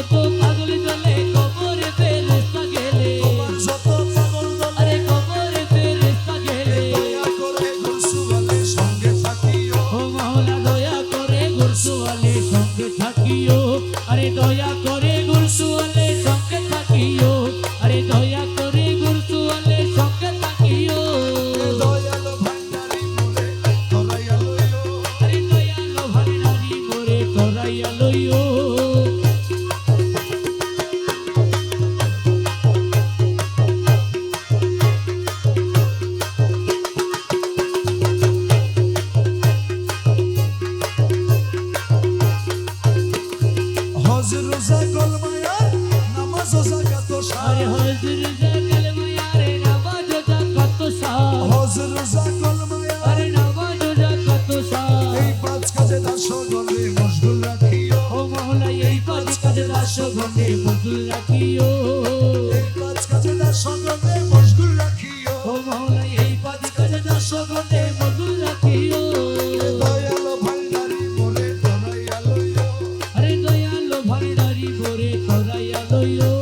যত পাগল দলে কবরে ফেরেশতা গেলে তোমার যত পাগল দলে আরে কবরে ফেরেশতা গেলে দয়া করে গুরসুওয়ালে সঙ্গে থাকিও ও মাওলা দয়া করে গুরসুওয়ালে সঙ্গে থাকিও আরে দয়া করে গুরসুওয়ালে সঙ্গে থাকিও আরে দয়া করে গুরসুওয়ালে সঙ্গে থাকিও দয়ালো ভান্ডারি মোরে তোরাইয়া লইও আরে দয়ালো ভান্ডারি মোরে তোরাইয়া লইও হজ রোজা কলমায়ার নামাজ ও যাকাত ও আরে সার হজর জাকাল মায়ারে নামাজ জাকাত সার হজ রোজা কলমায়ার আরে নামাজ জাকাত সার এই পাঁচ কাজে দাসগণে মশগুল রাখিও ও মাওলা এই পাঁচ কাজে দাসগণে মশগুল রাখিও এই পাঁচ কাজে দাসগণে মশগুল রাখিও ও মাওলা এই পাঁচ কাজে দাসগণে মশগুল রাখিও দয়ালো ভান্ডারি মোরে তোরাইয়া লইও আরে দয়ালো ভান্ডারি মোরে তোরাইয়া লইও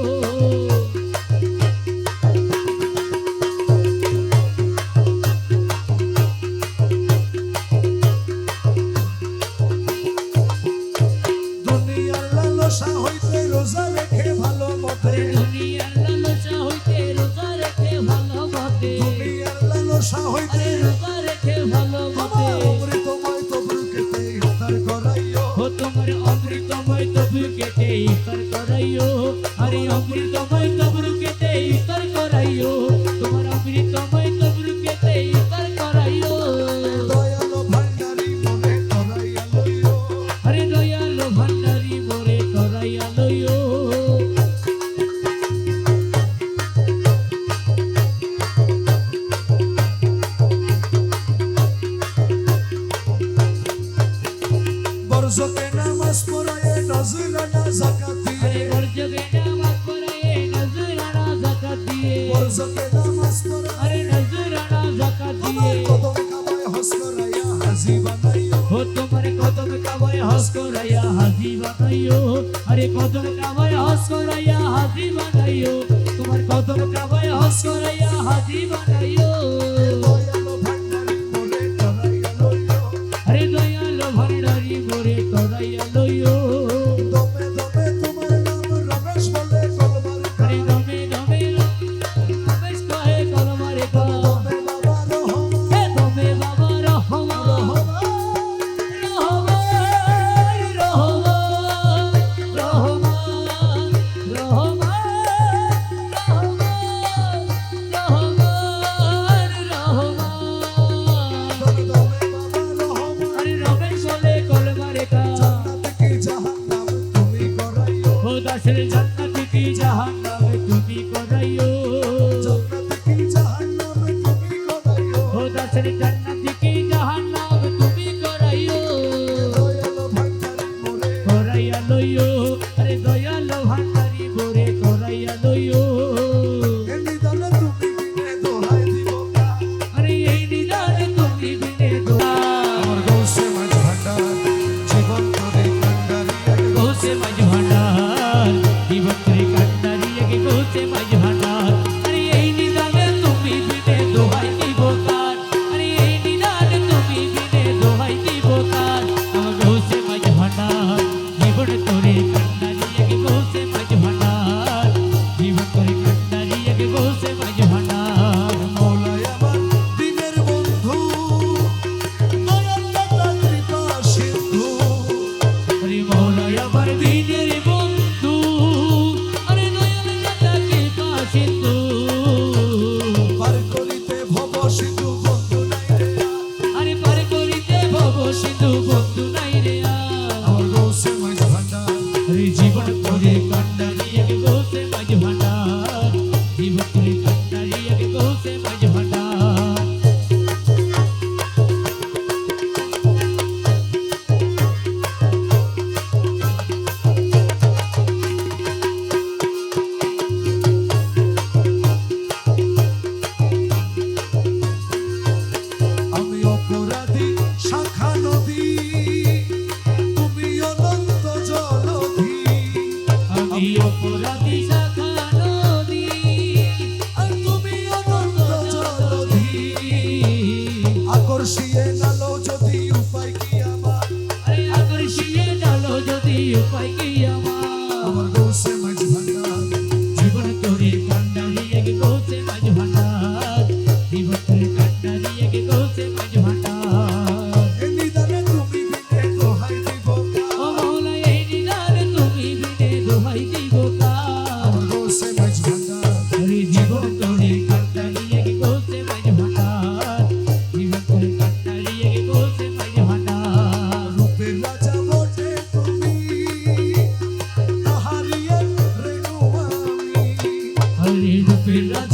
দুনিয়ার লালসা হইতে রোজা রেখে ভালো মতে দুনিয়ার লালসা হইতে রোজা রেখে ভালো মতে দুনিয়ার লালসা হইতে আরে রোজা রেখে ভালো মতে অমৃতময় তবরুকেতে ইফতার করাইও ও তোমার অমৃতময় তবু কেটে ইফতার করাইও আরে অমৃতময় তবু কেটে ইফতার করাইও তোমার অমৃতময় তবু কেটে ইফতার করাইও দয়ালো ভান্ডারি মোরে তোরাইয়া লইও আরে দয়ালো ভান্ডারি মোরে তোরাইয়া লইও বরজকে নামাজ পড়ায় নজরানা যাকাত আরে দিয়ে বরজগে নামাজ পড়ায়ে নজরানা যাকাত দিয়ে বরজকে নামাজ পড়ায় আরে নজরানা যাকাত দিয়ে কদম কামায় হজ করাইয়া হাজি বানাইও ও তোমার কদম কাবায় হজ করাইয়া হাজি বানাইও আরে কদম কাবায় হজ করাইয়া হাজি বানাইও তোমার কদম কাবায় হজ করাইয়া হাজি বানাইও দয়ালো ভান্ডারি মোরে তোরাইয়া লইও আরে দয়ালো ভান্ডারি মোরে তোরাইয়া লইও দমে দমে তোমার নাম রমেশ বলে কলমার আরে দমে দমে রমেশ কহে কলমারে কা দমে বাবা রহমান হে দমে বাবা রহমান রহমান রহমান দাসের জান্নাত কি জাহান্নাম তুমি করাইও ও দাসের জান্নাত কি জাহান্নাম তুমি করাইও করাইয়া লইও আরে দয়ালো ভান্ডারি মোরে করাইয়া লইও আরে এই নিদানে তুমি বিনে দোয়া গোসে মাঝ ভান্ডার দিবত্রি কান্ডারি একে গোসে মাঝ ভান্ডার আরে এই নিদানে তুমি বিনে দোহাই দিব কার আরে এই নিদানে তুমি বিনে দোহাই দিব কার আমার গোসে মাঝ ভান্ডার জীবন তোরে কান্ডারি একে গোসে মাঝ ভান্ডার জীবন তোরে কান্ডারি একে গোসে মাঝ ভান্ডার আরে মৌলাই আমার দিনের বন্ধু আরে দয়াল দাতা কৃপা সিন্ধু আরে পার করিতে ভব সিন্ধু বন্ধু নাই রে আরে জীবন করে কান্ডারি এক গোসে মাঝ ভান্ডার জীবন করে কান্ডারি এক গোসে মাঝ ভান্ডার আমি অপরাধী শাখা নদী তুমি অনন্ত জলধি আমি অপরাধী শাখা নদী আর তুমি অনন্ত জলধি আকর্ষিয়ে নালো যদি উপায় কি আমার আরে আকর্ষিয়ে ডালো যদি উপায় কি আমার আমার গৌসে মাঝ ভান্ডার জীবন তোরে কান্ডারিয়ে গে গোছে মাঝ ভান্ডার জীবন তোরে কান্ডারিয়ে গে গোছে মাঝ ভান্ডার এ নিদানে তুমি বিনে দোহাই দিব ও মৌলা এই নিদানে তুমি বিনে দোহাই দিব কার আমার গৌসে মাঝ ভান্ডার আরে জীবন তোরে কান্ডারিয়ে গে গোছে মাঝ ভান্ডার জীবন তোরে কান্ডারিয়ে গে গোছে মাঝ ভান্ডার রূপের রাজা বটে তুমি তাহারিয়ে রেণু আমি আরে রূপের রাজা